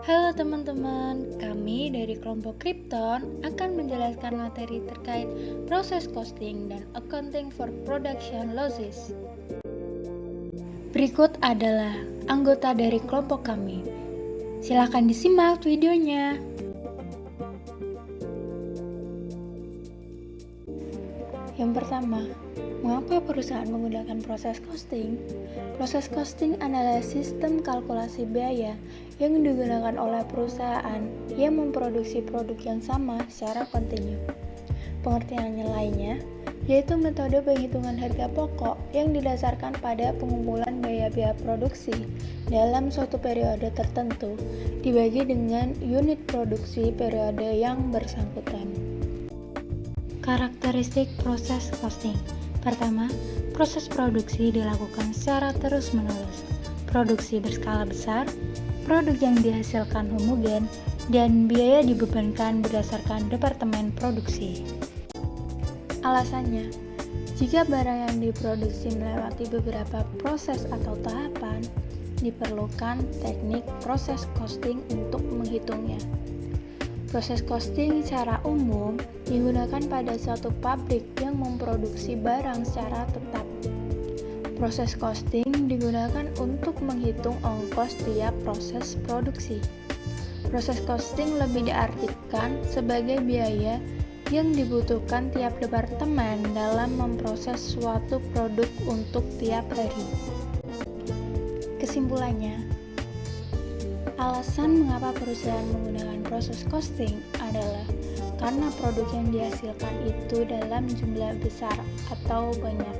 Halo teman-teman, kami dari kelompok Krypton akan menjelaskan materi terkait proses costing dan accounting for production losses. Berikut adalah anggota dari kelompok kami. Silakan disimak videonya. Yang pertama, mengapa perusahaan menggunakan proses costing? Proses costing adalah sistem kalkulasi biaya yang digunakan oleh perusahaan yang memproduksi produk yang sama secara kontinu. Pengertiannya lainnya, yaitu metode penghitungan harga pokok yang didasarkan pada pengumpulan biaya-biaya produksi dalam suatu periode tertentu dibagi dengan unit produksi periode yang bersangkutan. Karakteristik proses costing. Pertama, proses produksi dilakukan secara terus-menerus. Produksi berskala besar, produk yang dihasilkan homogen, dan biaya dibebankan berdasarkan departemen produksi. Alasannya, jika barang yang diproduksi melewati beberapa proses atau tahapan, diperlukan teknik proses costing untuk menghitungnya. Proses costing secara umum digunakan pada suatu pabrik yang memproduksi barang secara tetap. Proses costing digunakan untuk menghitung ongkos tiap proses produksi. Proses costing lebih diartikan sebagai biaya yang dibutuhkan tiap departemen dalam memproses suatu produk untuk tiap hari. Kesimpulannya, alasan mengapa perusahaan menggunakan proses costing adalah karena produk yang dihasilkan itu dalam jumlah besar atau banyak,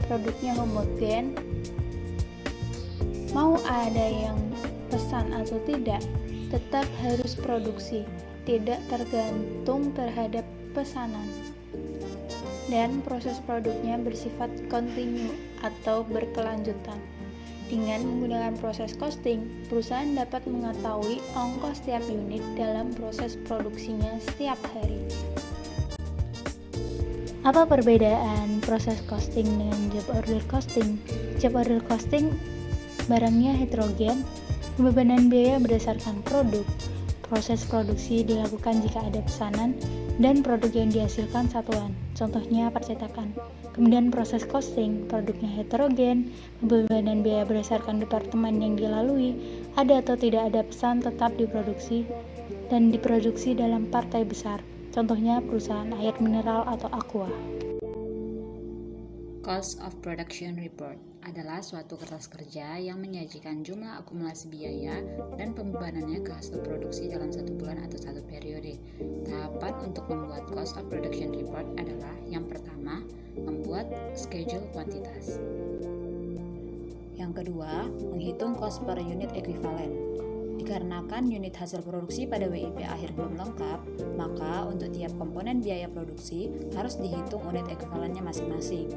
produknya homogen, mau ada yang pesan atau tidak, tetap harus produksi, tidak tergantung terhadap pesanan, dan proses produknya bersifat kontinu atau berkelanjutan. Dengan menggunakan proses costing, perusahaan dapat mengetahui ongkos setiap unit dalam proses produksinya setiap hari. Apa perbedaan proses costing dengan job order costing? Job order costing barangnya heterogen, pembebanan biaya berdasarkan produk, proses produksi dilakukan jika ada pesanan, dan produk yang dihasilkan satuan, contohnya percetakan. Kemudian proses costing, produknya heterogen, pembebanan biaya berdasarkan departemen yang dilalui, ada atau tidak ada pesan tetap diproduksi, dan diproduksi dalam partai besar, contohnya perusahaan air mineral atau aqua. Cost of Production Report adalah suatu kertas kerja yang menyajikan jumlah akumulasi biaya dan pembebanannya ke hasil produksi dalam satu bulan atau satu periode. Tahapan untuk membuat Cost of Production Report adalah yang pertama, membuat schedule kuantitas. Yang kedua, menghitung cost per unit ekuivalen. Dikarenakan unit hasil produksi pada WIP akhir belum lengkap, maka untuk tiap komponen biaya produksi harus dihitung unit ekuivalennya masing-masing.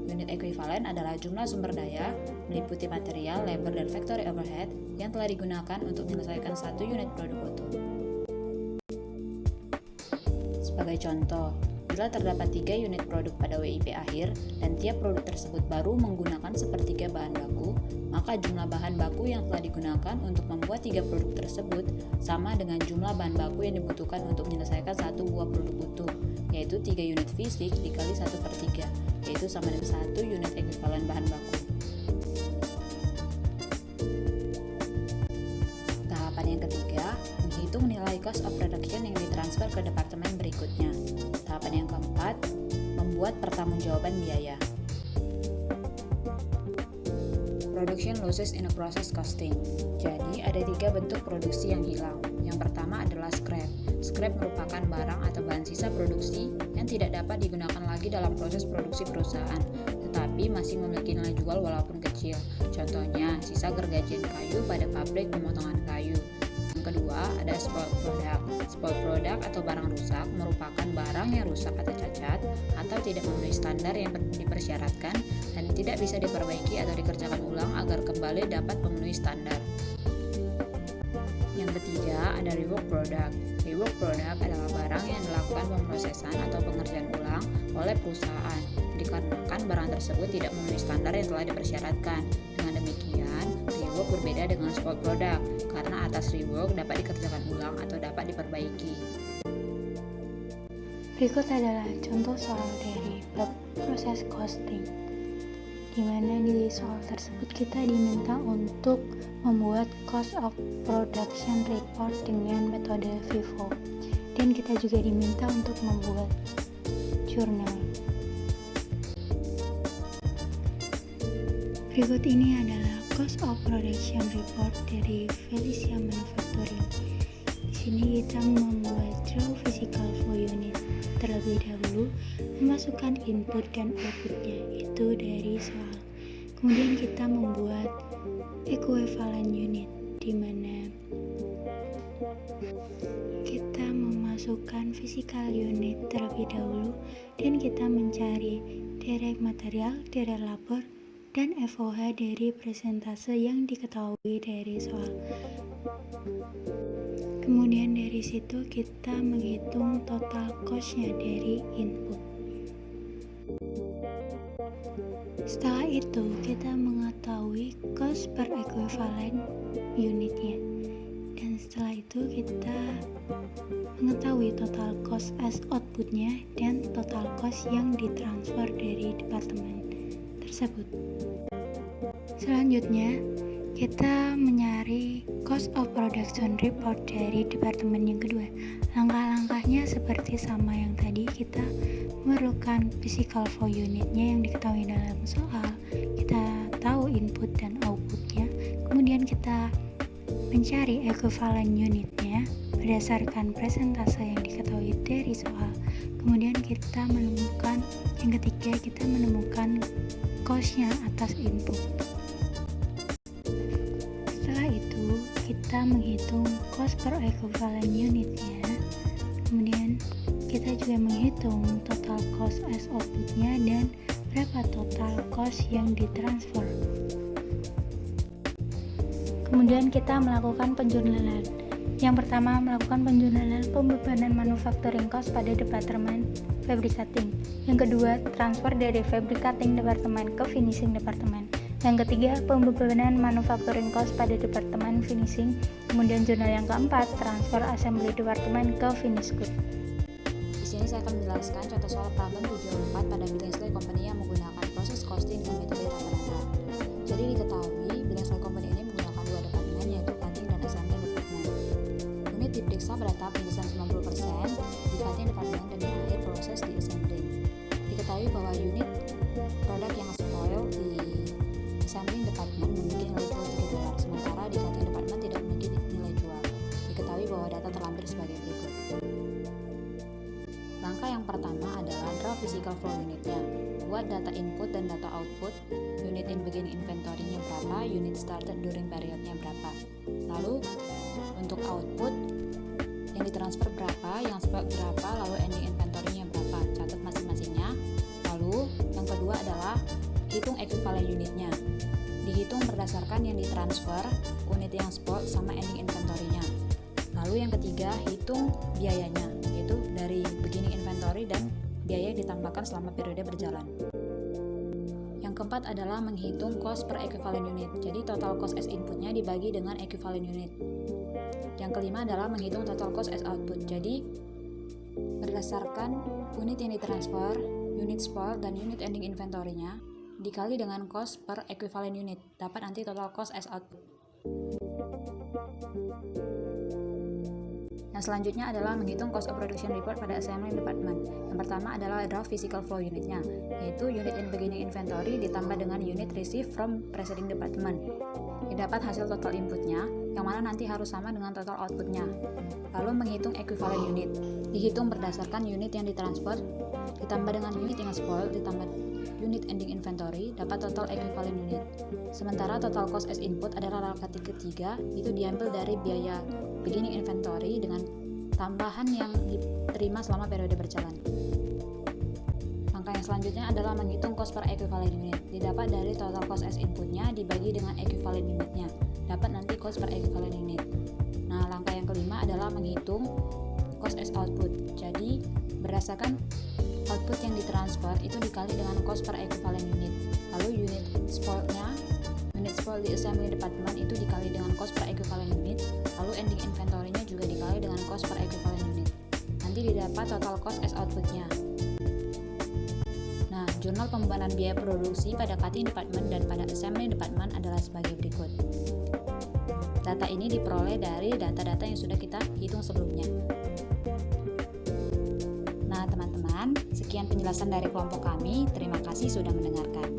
Unit ekuivalen adalah jumlah sumber daya, meliputi material, labor, dan factory overhead yang telah digunakan untuk menyelesaikan satu unit produk utuh. Sebagai contoh, bila terdapat 3 unit produk pada WIP akhir dan tiap produk tersebut baru menggunakan sepertiga bahan baku, maka jumlah bahan baku yang telah digunakan untuk membuat 3 produk tersebut sama dengan jumlah bahan baku yang dibutuhkan untuk menyelesaikan satu buah produk utuh, yaitu 3 unit fisik dikali 1/3, yaitu sama dengan 1 unit ekuivalen bahan baku. Tahapan yang ketiga, menghitung nilai cost of production yang ditransfer ke departemen berikutnya. Tahapan yang keempat, membuat pertanggungjawaban biaya. Production losses in a process costing. Jadi, ada 3 bentuk produksi yang hilang. Yang pertama adalah scrap. Scrap merupakan barang atau bahan sisa produksi yang tidak dapat digunakan lagi dalam proses produksi perusahaan, tetapi masih memiliki nilai jual walaupun kecil. Contohnya, sisa gergajian kayu pada pabrik pemotongan kayu. Yang kedua, ada spoiled product. Spoiled product atau barang rusak merupakan barang yang rusak atau cacat atau tidak memenuhi standar yang dipersyaratkan dan tidak bisa diperbaiki atau dikerjakan ulang agar kembali dapat memenuhi standar. Yang ketiga, ada rework product. Rework product adalah barang yang dilakukan pemrosesan atau pengerjaan ulang oleh perusahaan dikarenakan barang tersebut tidak memenuhi standar yang telah dipersyaratkan. Dengan demikian, rework berbeda dengan spoiled product karena atas rework dapat dikerjakan ulang atau dapat diperbaiki. Berikut adalah contoh soal dari bab proses costing, di mana di soal tersebut kita diminta untuk membuat cost of production report dengan metode FIFO, dan kita juga diminta untuk membuat jurnal. Berikut ini adalah cost of production report dari Felicia Manufacturing. Di sini kita membuat raw physical flow unit. Terlebih dahulu memasukkan input dan outputnya, itu dari soal. Kemudian kita membuat equivalent unit, di mana kita memasukkan physical unit terlebih dahulu dan kita mencari direct material, direct labor, dan FOH dari persentase yang diketahui dari soal. Kemudian dari situ kita menghitung total cost-nya dari input. Setelah itu kita mengetahui cost per equivalent unitnya. Dan setelah itu kita mengetahui total cost as outputnya dan total cost yang ditransfer dari departemen tersebut. Selanjutnya kita mencari cost of production report dari departemen yang kedua. Langkah-langkahnya seperti sama yang tadi, kita memerlukan physical flow unitnya yang diketahui dalam soal, kita tahu input dan outputnya, kemudian kita mencari equivalent unitnya berdasarkan persentase yang diketahui dari soal, kemudian kita menemukan yang ketiga, kita menemukan cost-nya atas input. Setelah itu kita menghitung cost per equivalent unitnya, kemudian kita juga menghitung total cost as outputnya dan berapa total cost yang ditransfer. Kemudian kita melakukan penjurnalan. Yang pertama, melakukan penjurnalan pembebanan manufacturing cost pada departemen fabricating. Yang kedua, transfer dari fabricating departemen ke finishing departemen. Yang ketiga, pembebanan manufacturing cost pada departemen finishing. Kemudian jurnal yang keempat, transfer assembly departemen ke finish good. Di sini saya akan menjelaskan contoh soal problem 74 pada Billingsley Company yang menggunakan proses costing dengan metode rata-rata. Jadi diketahui Billingsley Company ini menggunakan dua departemen, yaitu cutting dan assembly departemen. Unit diperiksa pada tahap penjelasan 90% di cutting departemen dan di akhir proses di assembly. Diketahui bahwa unit produk yang spoil di assembling department memiliki nilai jual $3, sementara di cutting department tidak memiliki nilai jual. Diketahui bahwa data terlampir sebagai berikut. Langkah yang pertama adalah draw physical flow unitnya. Buat data input dan data output, unit in beginning inventory-nya berapa, unit started during period-nya berapa. Lalu untuk output yang ditransfer berapa, yang spoiled berapa, lalu ending inventory-nya berapa. Catat masing-masingnya. Lalu yang kedua adalah hitung equivalent unitnya. Dihitung berdasarkan yang ditransfer, unit yang spoiled sama ending inventory-nya. Lalu yang ketiga, hitung biayanya, yaitu dari beginning inventory dan biaya yang ditambahkan selama periode berjalan. Yang keempat adalah menghitung cost per equivalent unit. Jadi total cost as inputnya dibagi dengan equivalent unit. Yang kelima adalah menghitung total cost as output. Jadi berdasarkan unit yang ditransfer, unit spoiled dan unit ending inventory-nya dikali dengan cost per equivalent unit, dapat nanti total cost as output. Yang selanjutnya adalah menghitung cost of production report pada assembly department. Yang pertama adalah draw physical flow unitnya, yaitu unit in beginning inventory ditambah dengan unit received from preceding department. Didapat hasil total inputnya, yang mana nanti harus sama dengan total outputnya. Lalu menghitung equivalent unit, dihitung berdasarkan unit yang ditransfer, ditambah dengan unit yang spoiled, ditambah unit ending inventory, dapat total equivalent unit. Sementara total cost as input adalah langkah ketiga, itu diambil dari biaya beginning inventory dengan tambahan yang diterima selama periode berjalan. Langkah yang selanjutnya adalah menghitung cost per equivalent unit, didapat dari total cost as inputnya dibagi dengan equivalent unitnya, dapat nanti cost per equivalent unit. Nah, langkah yang kelima adalah menghitung cost as output. Jadi berdasarkan output yang ditransfer itu dikali dengan cost per equivalent unit. Lalu unit spoiled di assembly department itu dikali dengan cost per equivalent unit. didapat total cost as output-nya. Nah, jurnal pembebanan biaya produksi pada cutting department dan pada assembly department adalah sebagai berikut. Data ini diperoleh dari data-data yang sudah kita hitung sebelumnya. Nah, teman-teman, sekian penjelasan dari kelompok kami. Terima kasih sudah mendengarkan.